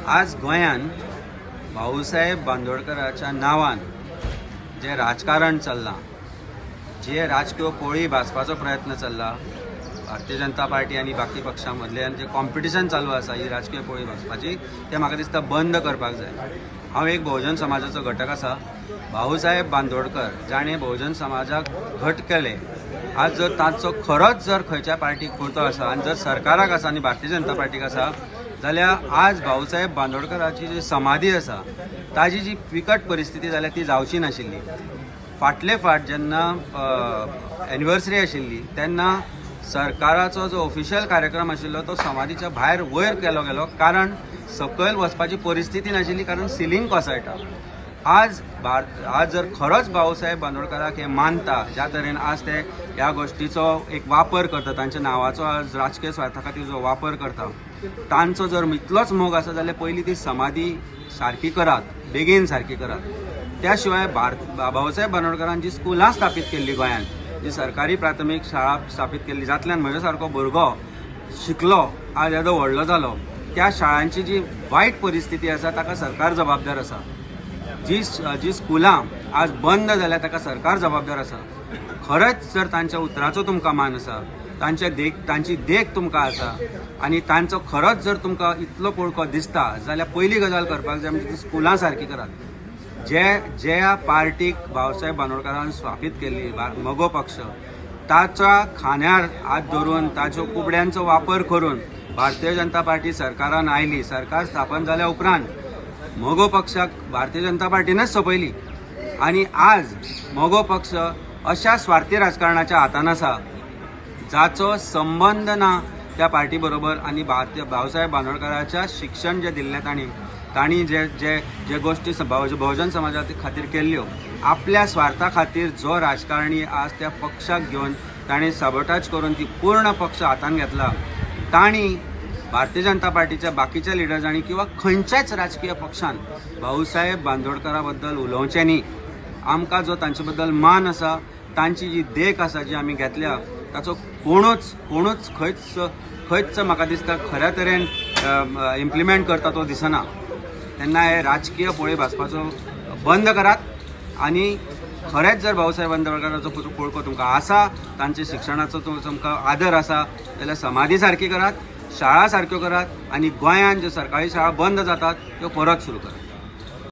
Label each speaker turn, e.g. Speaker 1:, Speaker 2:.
Speaker 1: आज गोंयान भाऊसाहेब बांदोडकराच्या नावान जे राजकारण चल्लां, जे राजकीय पोळी भाजपाचो प्रयत्न चल्ला, भारतीय जनता पार्टी आणि बाकी पक्षां मदल्यान जे कॉम्पिटिशन चालू आसा ही राजकीय पोळी भाजपाची, ते म्हाका दिसता बंद करपाक जाय। हांव एक बहुजन समाजाचो घटक आसा। भाऊसाहेब बांदोडकर जाणे बहुजन समाजाक घट केले। आज जर तांचो खरोच जर खंयच्या पार्टीक पुरतो आसा आनी जर सरकाराक आसा आनी भारतीय जनता पार्टीक आसा जाल्यार आज भाऊसाहेब बांदोडकराची जी समाधी आसा ताजी जी विकट परिस्थिती जाल्यार ती जावची नाशिल्ली। फाटले फाट जेन्ना एनिवर्सरी आशिल्ली तेन्ना सरकाराचो जो ऑफिशियल कार्यक्रम आशिल्लो तो समाधीच्या भायर वयर केलो गेलो, कारण सकयल वचपाची परिस्थिती नाशिल्ली, कारण सिलींग कोसळटा। आज जर खरोच भाऊसाहेब बांदोडकराक हे मानता, ज्या तरेन आज ते ह्या गोष्टीचो एक वापर करता, तांच्या नावाचो आज राजकीय स्वार्था खातीर जो वापर करता, तांचो जर इतलोच मोग आसा जाल्यार पयली ती समाधी सारकी करात, बेगीन सारकी करात। त्या शिवाय भाऊसाहेब बांदोडकरान जी स्कुलां स्थापीत केल्ली गोंयांत, जी सरकारी प्राथमीक शाळा स्थापीत केल्ली, जातल्यान म्हज्या सारको भुरगो शिकलो, आज येदो व्हडलो जालो, त्या शाळांची जी वायट परिस्थिती आसा ताका सरकार जबाबदार आसा। जी स्कुलां आज बंद जाल्यात ताका सरकार जबाबदार आसा। खरेंच जर तांच्या उतराचो तुमकां मान आसा, तांची देख तुमकां आसा आनी तांचो खरोच जर तुमकां इतलो पळको दिसता जाल्यार पयली गजाल करपाक जाय म्हणजे ती स्कुलां सारकी करात। ज्या पार्टीक भाऊसाहेब बांदोडकरान स्थापीत केल्ली मगो पक्ष, ताच्या खांद्यार हात धरून ताच्यो कुबड्यांचो वापर करून भारतीय जनता पार्टी सरकारान आयली। सरकार स्थापन जाल्या उपरांत मगो पक्षाक भारतीय जनता पार्टीनच सोंपयली आनी आज मगो पक्ष अशा स्वार्थी राजकारणाच्या हातान आसा जाचो संबंध ना त्या पार्टी बरोबर। आनी भाऊसाहेब बांदोडकराच्या शिक्षण जे दिल्लें तांणी जे गोष्टी बहुजन समाजा खातीर केल्ल्यो, आपल्या स्वार्था खातीर जो राजकारणी आज त्या पक्षाक घेवन तांणी सबोटाज करून ती पूर्ण पक्ष हातान घेतला, तांणी भारतीय जनता पार्टीच्या बाकीच्या लिडर्सांनी किंवा खंयच्याच राजकीय पक्षान भाऊसाहेब बांदोडकरा बद्दल उलोवचें न्ही। आमकां जो तांचे बद्दल मान आसा, तांची जी देख आसा जी आमी घेतल्या, ताचो कोणूच खंयच म्हाका दिसता खऱ्या तरेन इम्प्लिमेंट करता तो दिसना। तेन्ना हे राजकीय पोळी भाजपाचो बंद करात आनी खरेंच जर भाऊसाहेब बांदोडकराचो पळको तुमकां आसा, तांच्या शिक्षणाचो तुमकां आदर आसा जाल्यार समाधी सारकी करात, शाळा सारक्यो करात आनी गोंयांत ज्यो सरकारी शाळा बंद जातात त्यो परत सुरू करात।